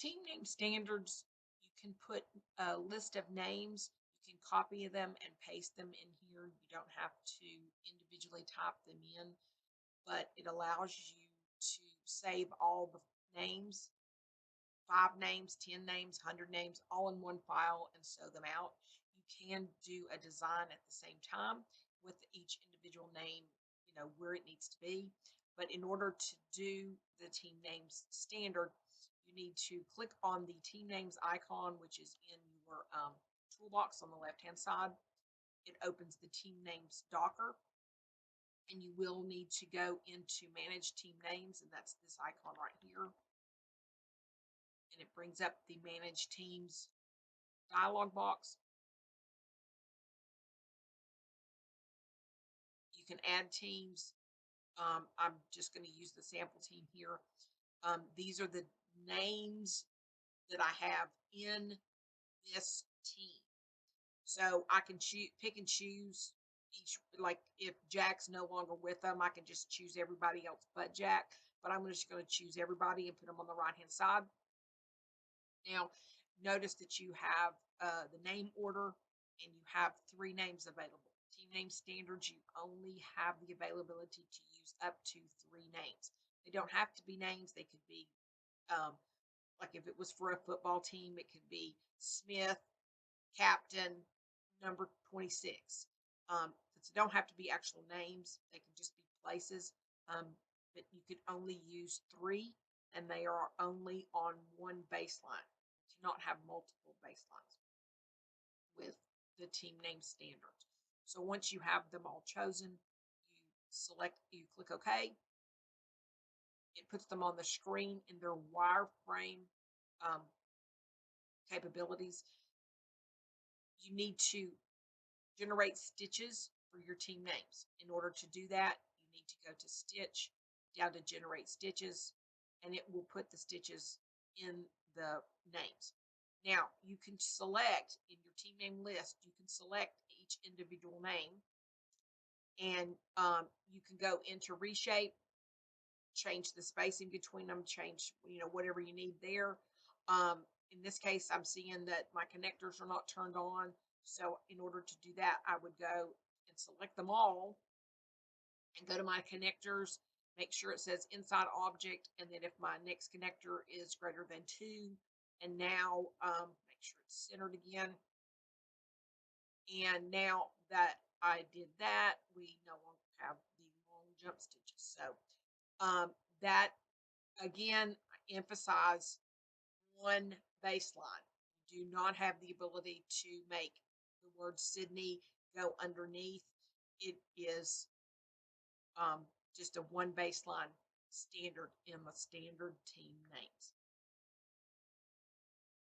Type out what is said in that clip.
team name standards, you can put a list of names. You can copy them and paste them in here. You don't have to individually type them in, but it allows you to save all the names, 5 names, 10 names, 100 names, all in one file and sew them out. You can do a design at the same time with each individual name, where it needs to be. But in order to do the team names standard, you need to click on the team names icon, which is in your toolbox on the left-hand side. It opens the team names docker, and you will need to go into manage team names, and that's this icon right here. And it brings up the manage teams dialog box. You can add teams. I'm just going to use the sample team here. These are the names that I have in this team. So I can pick and choose each, like if Jack's no longer with them, I can just choose everybody else but Jack. But I'm just going to choose everybody and put them on the right-hand side. Now, notice that you have the name order and you have 3 names available. Team name standards, you only have the availability to use up to 3 names. They don't have to be names. They could be, like if it was for a football team, it could be Smith, captain, number 26. So they don't have to be actual names. They can just be places. But you could only use 3, and they are only on one baseline. You cannot have multiple baselines with the team name standards. So once you have them all chosen, you click OK. It puts them on the screen in their wireframe capabilities. You need to generate stitches for your team names. In order to do that, you need to go to Stitch, down to Generate Stitches, and it will put the stitches in the names. Now, you can select in your team name list, you can select each individual name, and you can go into Reshape, change the spacing between them, change whatever you need there. In this case, I'm seeing that my connectors are not turned on. So in order to do that, I would go and select them all and go to my connectors, make sure it says inside object, and then if my next connector is greater than 2, and now make sure it's centered again. And now that I did that, we no longer have the long jump stitches. So that, again, I emphasize one baseline. You do not have the ability to make the word Sydney go underneath. It is just a one baseline standard in the standard team names.